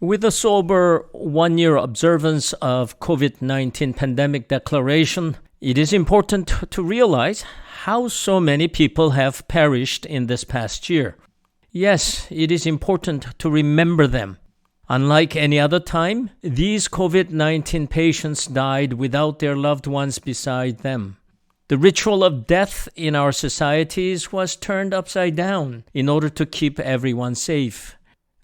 With the sober one-year observance of COVID-19 pandemic declaration, it is important to realize how so many people have perished in this past year. Yes, it is important to remember them. Unlike any other time, these COVID-19 patients died without their loved ones beside them. The ritual of death in our societies was turned upside down in order to keep everyone safe.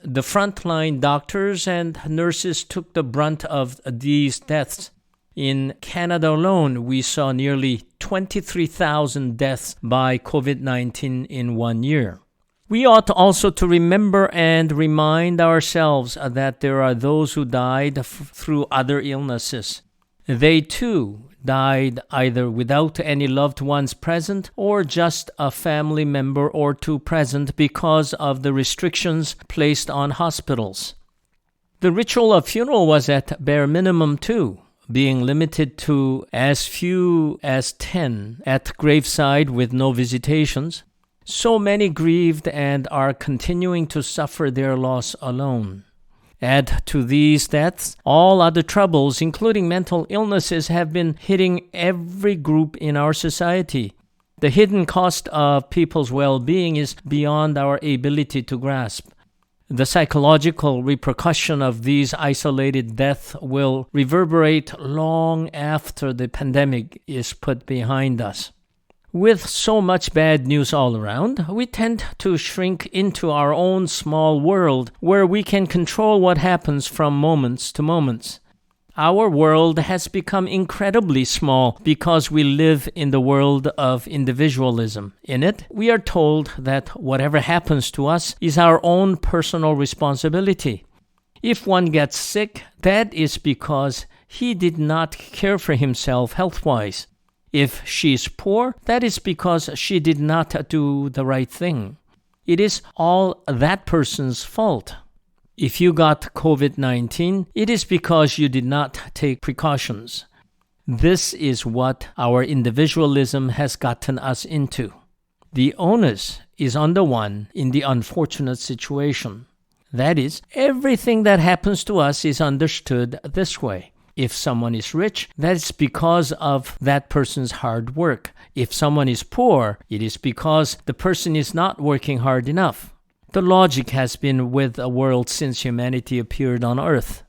The frontline doctors and nurses took the brunt of these deaths. In Canada alone, we saw nearly 23,000 deaths by COVID-19 in 1 year. We ought also to remember and remind ourselves that there are those who died through other illnesses. They too died either without any loved ones present or just a family member or two present because of the restrictions placed on hospitals. The ritual of funeral was at bare minimum too, being limited to as few as 10 at graveside with no visitations. So many grieved and are continuing to suffer their loss alone. Add to these deaths, all other troubles, including mental illnesses, have been hitting every group in our society. The hidden cost of people's well-being is beyond our ability to grasp. The psychological repercussion of these isolated deaths will reverberate long after the pandemic is put behind us. With so much bad news all around, we tend to shrink into our own small world where we can control what happens from moments to moments. Our world has become incredibly small because we live in the world of individualism. In it, we are told that whatever happens to us is our own personal responsibility. If one gets sick, that is because he did not care for himself health-wise. If she is poor, that is because she did not do the right thing. It is all that person's fault. If you got COVID-19, it is because you did not take precautions. This is what our individualism has gotten us into. The onus is on the one in the unfortunate situation. That is, everything that happens to us is understood this way. If someone is rich, that's because of that person's hard work. If someone is poor, it is because the person is not working hard enough. The logic has been with the world since humanity appeared on earth.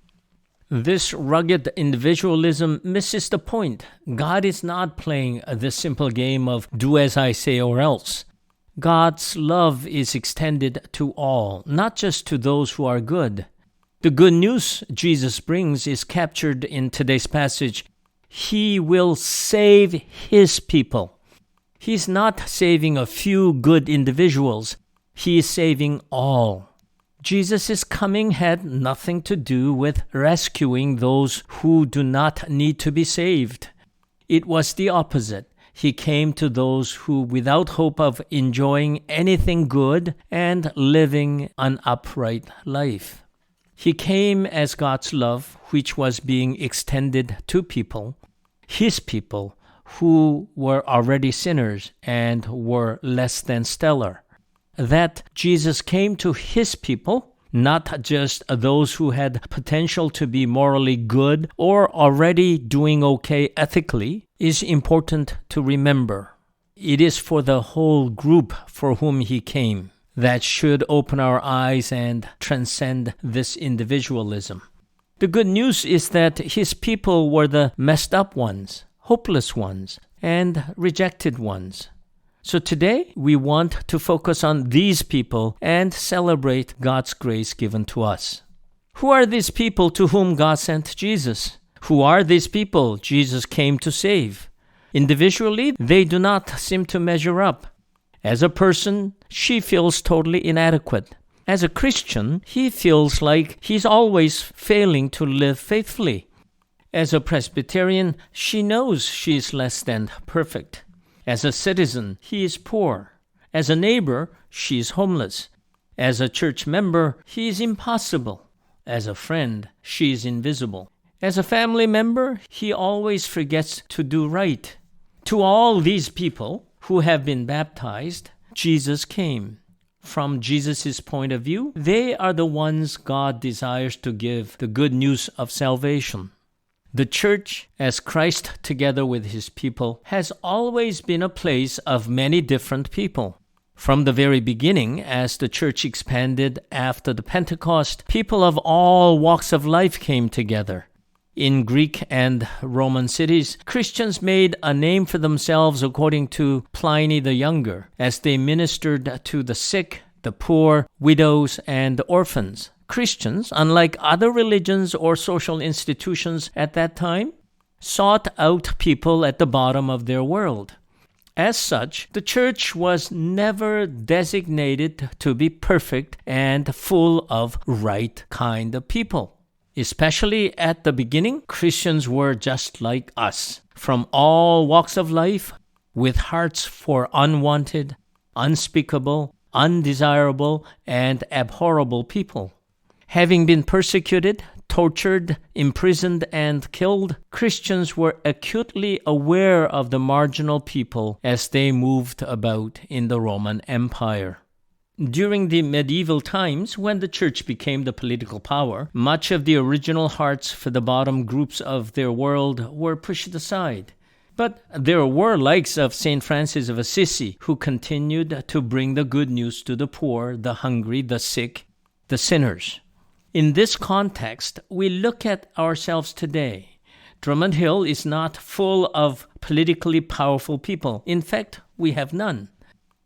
This rugged individualism misses the point. God is not playing this simple game of do as I say or else. God's love is extended to all, not just to those who are good. The good news Jesus brings is captured in today's passage. He will save His people. He's not saving a few good individuals. He is saving all. Jesus' coming had nothing to do with rescuing those who do not need to be saved. It was the opposite. He came to those who, without hope of enjoying anything good and living an upright life. He came as God's love, which was being extended to people, His people, who were already sinners and were less than stellar. That Jesus came to His people, not just those who had potential to be morally good or already doing okay ethically, is important to remember. It is for the whole group for whom He came. That should open our eyes and transcend this individualism. The good news is that His people were the messed up ones, hopeless ones, and rejected ones. So today, we want to focus on these people and celebrate God's grace given to us. Who are these people to whom God sent Jesus? Who are these people Jesus came to save? Individually, they do not seem to measure up. As a person, she feels totally inadequate. As a Christian, he feels like he's always failing to live faithfully. As a Presbyterian, she knows she is less than perfect. As a citizen, he is poor. As a neighbor, she is homeless. As a church member, he is impossible. As a friend, she is invisible. As a family member, he always forgets to do right. To all these people who have been baptized, Jesus came. from Jesus' point of view, they are the ones God desires to give the good news of salvation. The church, as Christ together with his people, has always been a place of many different people. From the very beginning, as the church expanded after the Pentecost, people of all walks of life came together. In Greek and Roman cities, Christians made a name for themselves according to Pliny the Younger, as they ministered to the sick, the poor, widows, and orphans. Christians, unlike other religions or social institutions at that time, sought out people at the bottom of their world. As such, the church was never designated to be perfect and full of right kind of people. Especially at the beginning, Christians were just like us, from all walks of life, with hearts for unwanted, unspeakable, undesirable, and abhorrible people. Having been persecuted, tortured, imprisoned, and killed, Christians were acutely aware of the marginal people as they moved about in the Roman Empire. During the medieval times, when the church became the political power, much of the original hearts for the bottom groups of their world were pushed aside. But there were likes of St. Francis of Assisi who continued to bring the good news to the poor, the hungry, the sick, the sinners. In this context, we look at ourselves today. Drummond Hill is not full of politically powerful people. In fact, we have none.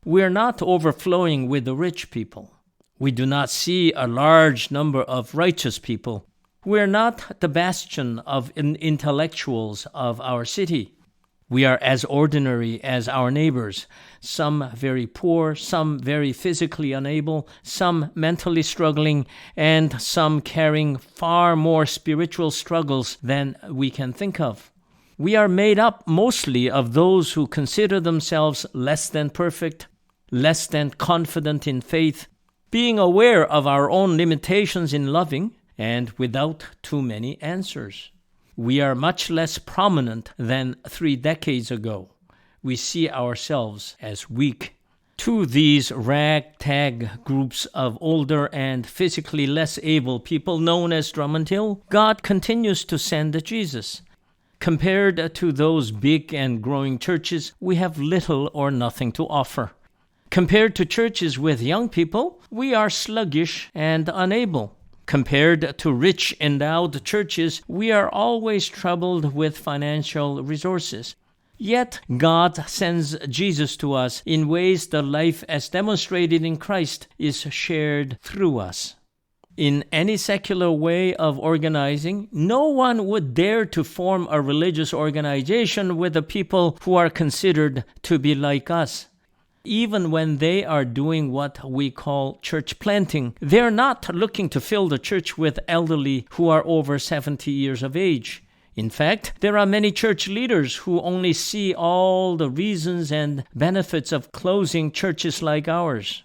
We are not overflowing with the rich people. We do not see a large number of righteous people. We are not the bastion of intellectuals of our city. We are as ordinary as our neighbors, some very poor, some very physically unable, some mentally struggling, and some carrying far more spiritual struggles than we can think of. We are made up mostly of those who consider themselves less than perfect, less than confident in faith, being aware of our own limitations in loving, and without too many answers. We are much less prominent than 3 decades ago. We see ourselves as weak. To these ragtag groups of older and physically less able people known as Drummond Hill, God continues to send Jesus. Compared to those big and growing churches, we have little or nothing to offer. Compared to churches with young people, we are sluggish and unable. Compared to rich, endowed churches, we are always troubled with financial resources. Yet, God sends Jesus to us in ways the life as demonstrated in Christ is shared through us. In any secular way of organizing, no one would dare to form a religious organization with the people who are considered to be like us. Even when they are doing what we call church planting, they're not looking to fill the church with elderly who are over 70 years of age. In fact, there are many church leaders who only see all the reasons and benefits of closing churches like ours.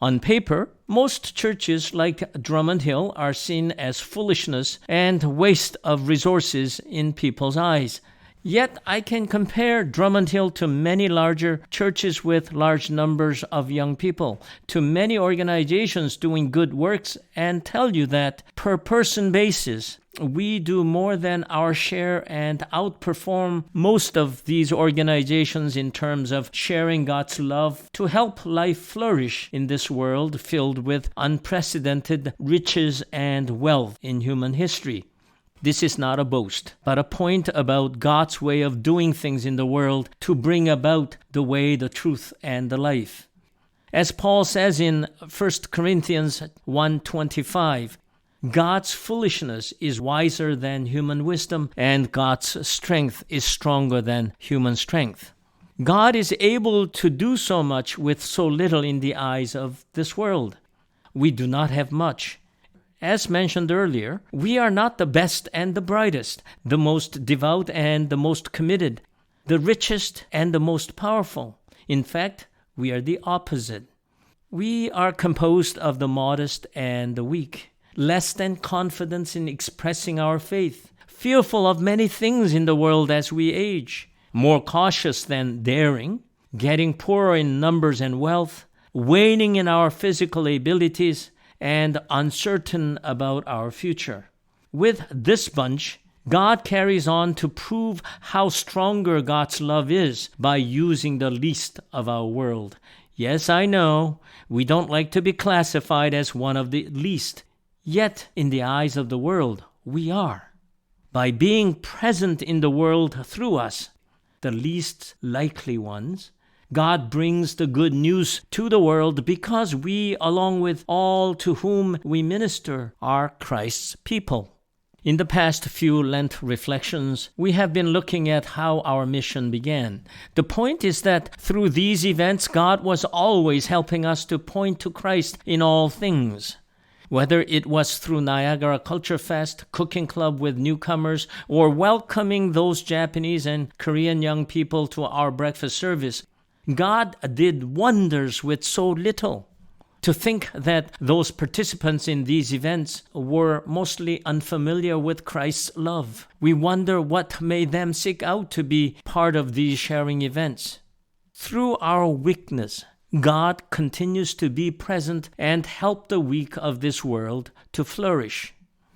On paper, most churches like Drummond Hill are seen as foolishness and waste of resources in people's eyes. Yet I can compare Drummond Hill to many larger churches with large numbers of young people, to many organizations doing good works, and tell you that per person basis, we do more than our share and outperform most of these organizations in terms of sharing God's love to help life flourish in this world filled with unprecedented riches and wealth in human history. This is not a boast, but a point about God's way of doing things in the world to bring about the way, the truth, and the life. As Paul says in 1 Corinthians 1:25, God's foolishness is wiser than human wisdom, and God's strength is stronger than human strength. God is able to do so much with so little in the eyes of this world. We do not have much. As mentioned earlier, we are not the best and the brightest, the most devout and the most committed, the richest and the most powerful. In fact, we are the opposite. We are composed of the modest and the weak, less than confident in expressing our faith, fearful of many things in the world as we age, more cautious than daring, getting poorer in numbers and wealth, waning in our physical abilities, and uncertain about our future. With this bunch, God carries on to prove how stronger God's love is by using the least of our world. Yes, I know, we don't like to be classified as one of the least. Yet, in the eyes of the world, we are. By being present in the world through us, the least likely ones, God brings the good news to the world because we, along with all to whom we minister, are Christ's people. In the past few Lent reflections, we have been looking at how our mission began. The point is that through these events, God was always helping us to point to Christ in all things. Whether it was through Niagara Culture Fest, cooking club with newcomers, or welcoming those Japanese and Korean young people to our breakfast service, God did wonders with so little. To think that those participants in these events were mostly unfamiliar with Christ's love. We wonder what made them seek out to be part of these sharing events. Through our weakness, God continues to be present and help the weak of this world to flourish.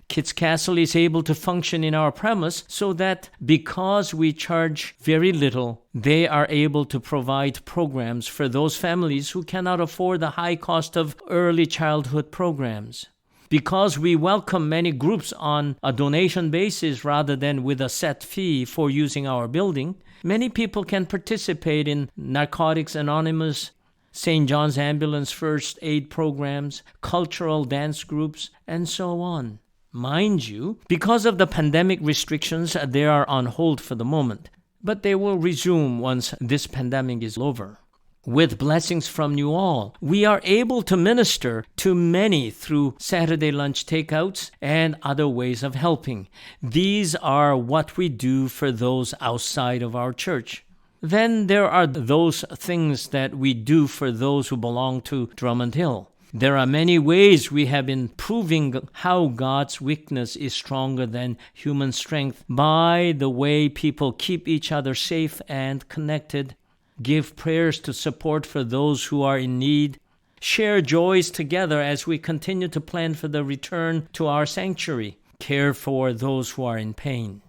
Kids Castle is able to function in our premise so that because we charge very little, they are able to provide programs for those families who cannot afford the high cost of early childhood programs. Because we welcome many groups on a donation basis rather than with a set fee for using our building, many people can participate in Narcotics Anonymous, St. John's Ambulance first aid programs, cultural dance groups, and so on. Mind you, because of the pandemic restrictions, they are on hold for the moment, but they will resume once this pandemic is over. With blessings from you all, we are able to minister to many through Saturday lunch takeouts and other ways of helping. These are what we do for those outside of our church. Then there are those things that we do for those who belong to Drummond Hill. There are many ways we have been proving how God's weakness is stronger than human strength by the way people keep each other safe and connected, give prayers to support for those who are in need, share joys together as we continue to plan for the return to our sanctuary, care for those who are in pain.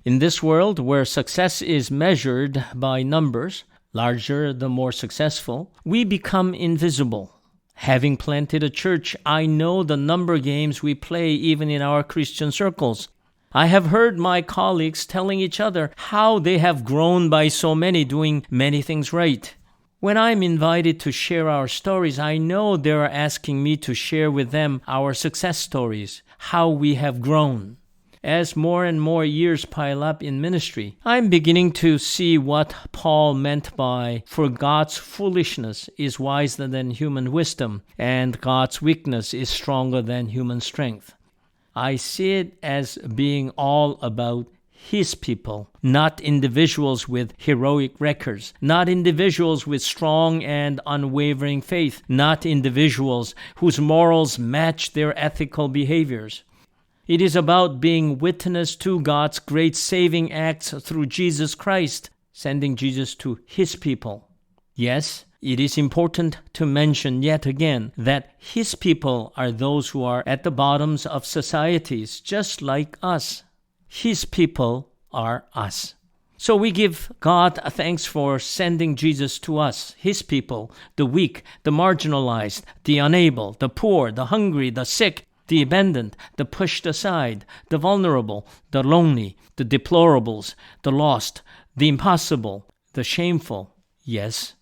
In this world where success is measured by numbers, larger the more successful, we become invisible. Having planted a church, I know the number games we play even in our Christian circles. I have heard my colleagues telling each other how they have grown by so many doing many things right. When I'm invited to share our stories, I know they are asking me to share with them our success stories, how we have grown. As more and more years pile up in ministry, I'm beginning to see what Paul meant by, "For God's foolishness is wiser than human wisdom, and God's weakness is stronger than human strength." I see it as being all about His people, not individuals with heroic records, not individuals with strong and unwavering faith, not individuals whose morals match their ethical behaviors. It is about being witness to God's great saving acts through Jesus Christ, sending Jesus to His people. Yes, it is important to mention yet again that His people are those who are at the bottoms of societies, just like us. His people are us. So we give God thanks for sending Jesus to us, His people, the weak, the marginalized, the unable, the poor, the hungry, the sick, the abandoned, the pushed aside, the vulnerable, the lonely, the deplorables, the lost, the impossible, the shameful, yes,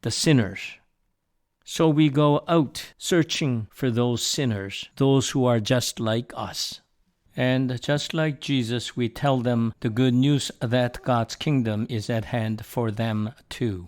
the sinners. So we go out searching for those sinners, those who are just like us. And just like Jesus, we tell them the good news that God's kingdom is at hand for them too.